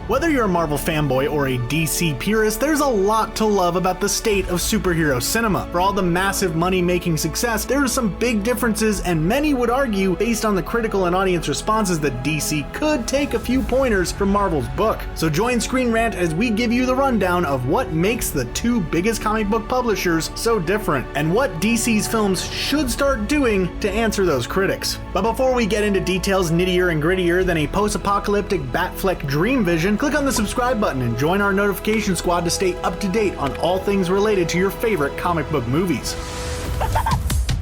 Whether you're a Marvel fanboy or a DC purist, there's a lot to love about the state of superhero cinema. For all the massive money-making success, there are some big differences, and many would argue, based on the critical and audience responses, that DC could take a few pointers from Marvel's book. So join ScreenRant as we give you the rundown of what makes the two biggest comic book publishers so different, and what DC's films should start doing to answer those critics. But before we get into details nittier and grittier than a post-apocalyptic Batfleck dream vision, click on the subscribe button and join our notification squad to stay up to date on all things related to your favorite comic book movies.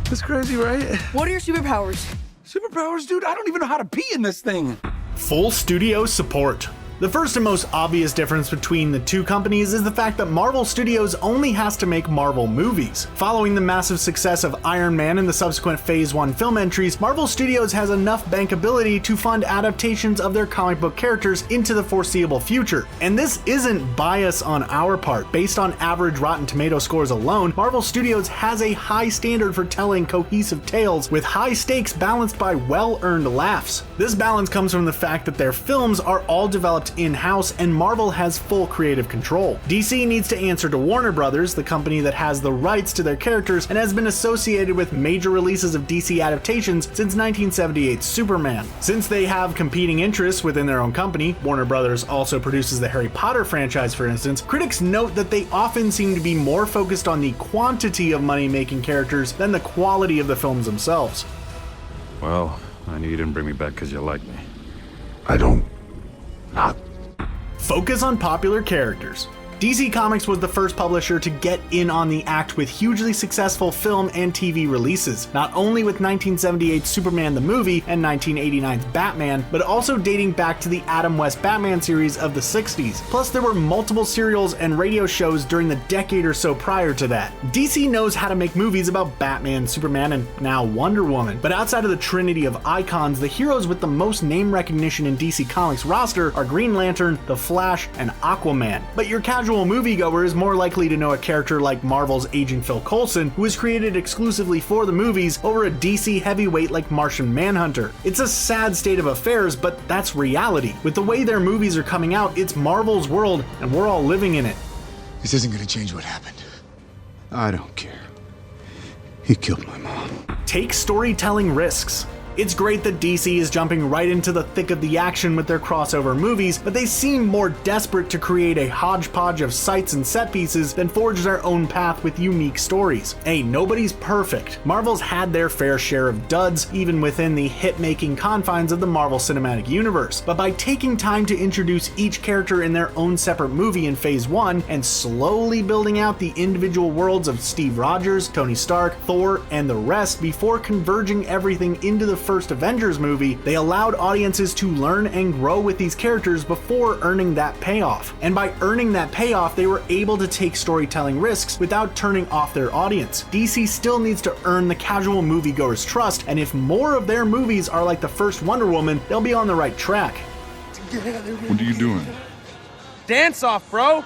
That's crazy, right? What are your superpowers? Superpowers, dude? I don't even know how to pee in this thing. Full studio support. The first and most obvious difference between the two companies is the fact that Marvel Studios only has to make Marvel movies. Following the massive success of Iron Man and the subsequent Phase 1 film entries, Marvel Studios has enough bankability to fund adaptations of their comic book characters into the foreseeable future. And this isn't bias on our part. Based on average Rotten Tomato scores alone, Marvel Studios has a high standard for telling cohesive tales with high stakes balanced by well-earned laughs. This balance comes from the fact that their films are all developed in-house, and Marvel has full creative control. DC needs to answer to Warner Brothers, the company that has the rights to their characters and has been associated with major releases of DC adaptations since 1978's Superman. Since they have competing interests within their own company, Warner Brothers also produces the Harry Potter franchise, for instance, critics note that they often seem to be more focused on the quantity of money-making characters than the quality of the films themselves. Well, I knew you didn't bring me back because you like me. I don't. Not. Focus on popular characters. DC Comics was the first publisher to get in on the act with hugely successful film and TV releases, not only with 1978's Superman the movie and 1989's Batman, but also dating back to the Adam West Batman series of the 60s. Plus, there were multiple serials and radio shows during the decade or so prior to that. DC knows how to make movies about Batman, Superman, and now Wonder Woman. But outside of the trinity of icons, the heroes with the most name recognition in DC Comics roster are Green Lantern, The Flash, and Aquaman. But your casual moviegoer is more likely to know a character like Marvel's Agent Phil Coulson, who was created exclusively for the movies, over a DC heavyweight like Martian Manhunter. It's a sad state of affairs, but that's reality. With the way their movies are coming out, it's Marvel's world, and we're all living in it. This isn't gonna change what happened. I don't care. He killed my mom. Take storytelling risks. It's great that DC is jumping right into the thick of the action with their crossover movies, but they seem more desperate to create a hodgepodge of sights and set pieces than forge their own path with unique stories. Hey, nobody's perfect. Marvel's had their fair share of duds, even within the hit-making confines of the Marvel Cinematic Universe. But by taking time to introduce each character in their own separate movie in Phase 1, and slowly building out the individual worlds of Steve Rogers, Tony Stark, Thor, and the rest before converging everything into the first Avengers movie, they allowed audiences to learn and grow with these characters before earning that payoff. And by earning that payoff, they were able to take storytelling risks without turning off their audience. DC still needs to earn the casual moviegoer's trust, and if more of their movies are like the first Wonder Woman, they'll be on the right track. What are you doing? Dance off, bro.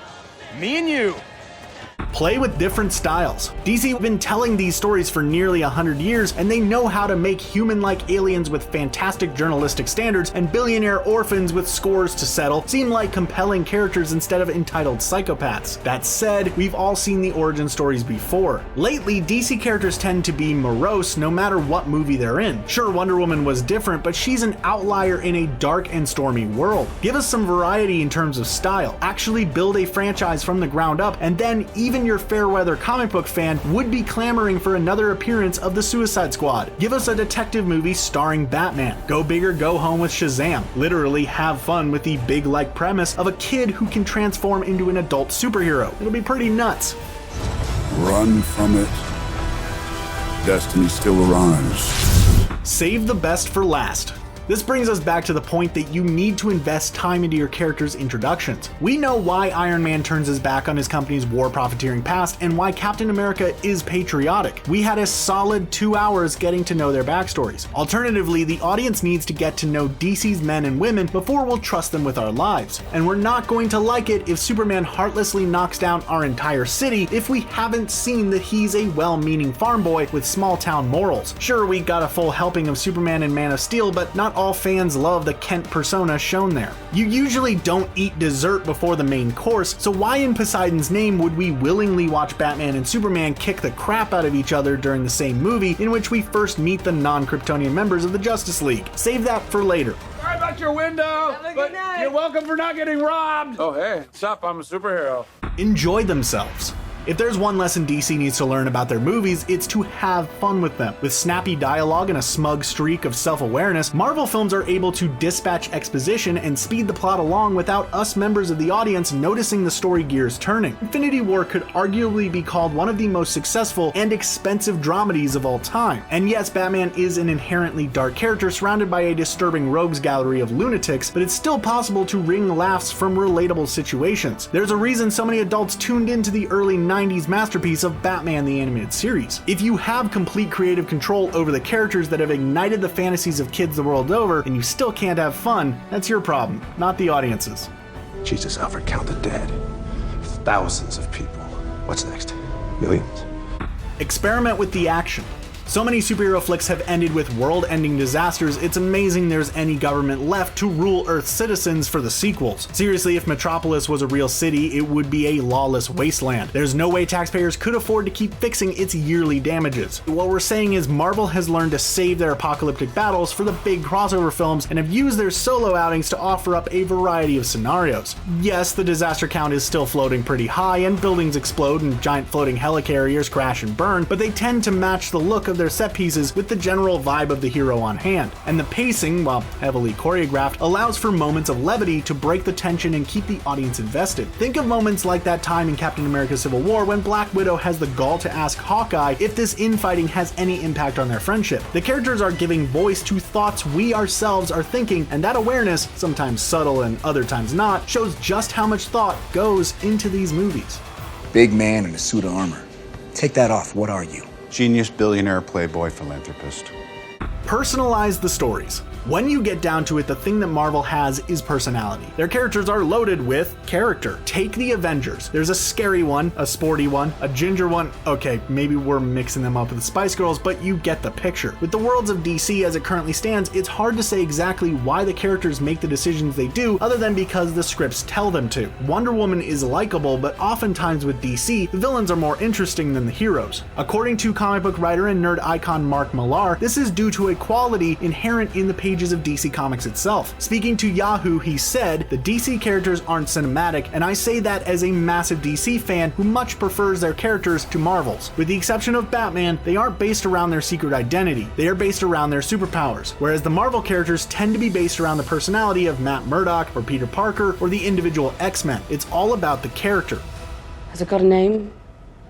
Me and you. Play with different styles. DC have been telling these stories for nearly 100 years, and they know how to make human-like aliens with fantastic journalistic standards and billionaire orphans with scores to settle seem like compelling characters instead of entitled psychopaths. That said, we've all seen the origin stories before. Lately, DC characters tend to be morose no matter what movie they're in. Sure, Wonder Woman was different, but she's an outlier in a dark and stormy world. Give us some variety in terms of style. Actually build a franchise from the ground up, and then even your fair-weather comic book fan would be clamoring for another appearance of the Suicide Squad. Give us a detective movie starring Batman. Go big or go home with Shazam. Literally have fun with the big-like premise of a kid who can transform into an adult superhero. It'll be pretty nuts. Run from it. Destiny still arrives. Save the best for last. This brings us back to the point that you need to invest time into your characters' introductions. We know why Iron Man turns his back on his company's war profiteering past and why Captain America is patriotic. We had a solid 2 hours getting to know their backstories. Alternatively, the audience needs to get to know DC's men and women before we'll trust them with our lives. And we're not going to like it if Superman heartlessly knocks down our entire city if we haven't seen that he's a well-meaning farm boy with small-town morals. Sure, we got a full helping of Superman and Man of Steel, but not all fans love the Kent persona shown there. You usually don't eat dessert before the main course, so why in Poseidon's name would we willingly watch Batman and Superman kick the crap out of each other during the same movie in which we first meet the non-Kryptonian members of the Justice League? Save that for later. Sorry about your window, but you're welcome for not getting robbed. Oh, hey, what's up? I'm a superhero. Enjoy themselves. If there's one lesson DC needs to learn about their movies, it's to have fun with them. With snappy dialogue and a smug streak of self-awareness, Marvel films are able to dispatch exposition and speed the plot along without us members of the audience noticing the story gears turning. Infinity War could arguably be called one of the most successful and expensive dramedies of all time. And yes, Batman is an inherently dark character surrounded by a disturbing rogues gallery of lunatics, but it's still possible to wring laughs from relatable situations. There's a reason so many adults tuned into the early 90s masterpiece of Batman the Animated Series. If you have complete creative control over the characters that have ignited the fantasies of kids the world over, and you still can't have fun, that's your problem, not the audience's. Jesus, Alfred, count the dead. Thousands of people. What's next? Millions? Experiment with the action. So many superhero flicks have ended with world-ending disasters, it's amazing there's any government left to rule Earth's citizens for the sequels. Seriously, if Metropolis was a real city, it would be a lawless wasteland. There's no way taxpayers could afford to keep fixing its yearly damages. What we're saying is Marvel has learned to save their apocalyptic battles for the big crossover films and have used their solo outings to offer up a variety of scenarios. Yes, the disaster count is still floating pretty high and buildings explode and giant floating helicarriers crash and burn, but they tend to match the look of their set pieces with the general vibe of the hero on hand. And the pacing, while heavily choreographed, allows for moments of levity to break the tension and keep the audience invested. Think of moments like that time in Captain America Civil War when Black Widow has the gall to ask Hawkeye if this infighting has any impact on their friendship. The characters are giving voice to thoughts we ourselves are thinking, and that awareness, sometimes subtle and other times not, shows just how much thought goes into these movies. Big man in a suit of armor. Take that off, what are you? Genius, billionaire, playboy, philanthropist. Personalize the stories. When you get down to it, the thing that Marvel has is personality. Their characters are loaded with character. Take the Avengers. There's a scary one, a sporty one, a ginger one. Okay, maybe we're mixing them up with the Spice Girls, but you get the picture. With the worlds of DC as it currently stands, it's hard to say exactly why the characters make the decisions they do, other than because the scripts tell them to. Wonder Woman is likable, but oftentimes with DC, the villains are more interesting than the heroes. According to comic book writer and nerd icon Mark Millar, this is due to a quality inherent in the pages of DC Comics itself. Speaking to Yahoo, he said, "The DC characters aren't cinematic, and I say that as a massive DC fan who much prefers their characters to Marvel's. With the exception of Batman, they aren't based around their secret identity. They are based around their superpowers, whereas the Marvel characters tend to be based around the personality of Matt Murdock or Peter Parker or the individual X-Men. It's all about the character." Has it got a name?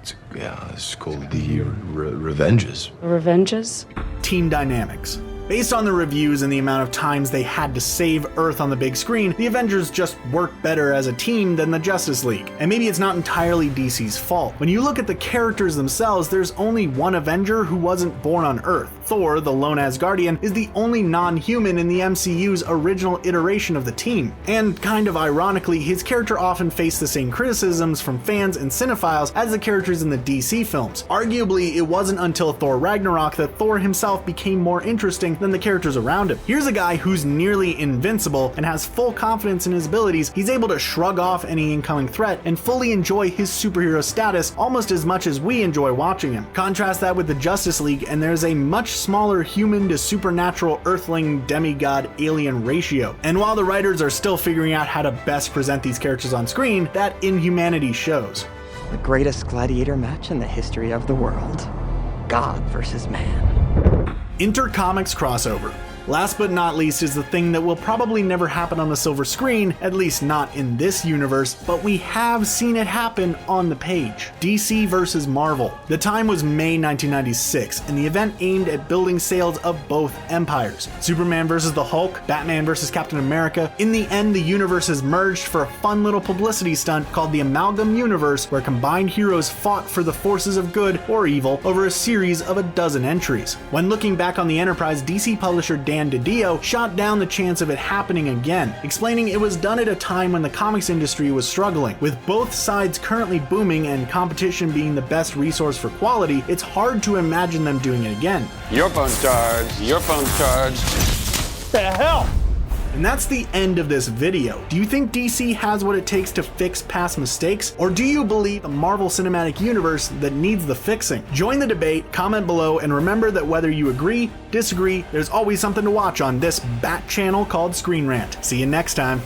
It's called the Revenges. Revenges? Team dynamics. Based on the reviews and the amount of times they had to save Earth on the big screen, the Avengers just work better as a team than the Justice League. And maybe it's not entirely DC's fault. When you look at the characters themselves, there's only one Avenger who wasn't born on Earth. Thor, the lone Asgardian, is the only non-human in the MCU's original iteration of the team. And kind of ironically, his character often faced the same criticisms from fans and cinephiles as the characters in the DC films. Arguably, it wasn't until Thor Ragnarok that Thor himself became more interesting than the characters around him. Here's a guy who's nearly invincible and has full confidence in his abilities. He's able to shrug off any incoming threat and fully enjoy his superhero status almost as much as we enjoy watching him. Contrast that with the Justice League and there's a much smaller human to supernatural earthling demigod alien ratio. And while the writers are still figuring out how to best present these characters on screen, that inhumanity shows. The greatest gladiator match in the history of the world. God versus man. Intercomics crossover. Last but not least is the thing that will probably never happen on the silver screen, at least not in this universe, but we have seen it happen on the page. DC versus Marvel. The time was May 1996, and the event aimed at building sales of both empires. Superman versus the Hulk, Batman versus Captain America. In the end, the universes merged for a fun little publicity stunt called the Amalgam Universe, where combined heroes fought for the forces of good or evil over a series of a dozen entries. When looking back on the Enterprise, DC publisher Dan DiDio shot down the chance of it happening again, explaining it was done at a time when the comics industry was struggling. With both sides currently booming and competition being the best resource for quality, it's hard to imagine them doing it again. Your phone's charged. Your phone's charged. The hell? And that's the end of this video. Do you think DC has what it takes to fix past mistakes? Or do you believe the Marvel Cinematic Universe that needs the fixing? Join the debate, comment below, and remember that whether you agree, disagree, there's always something to watch on this Bat channel called ScreenRant. See you next time.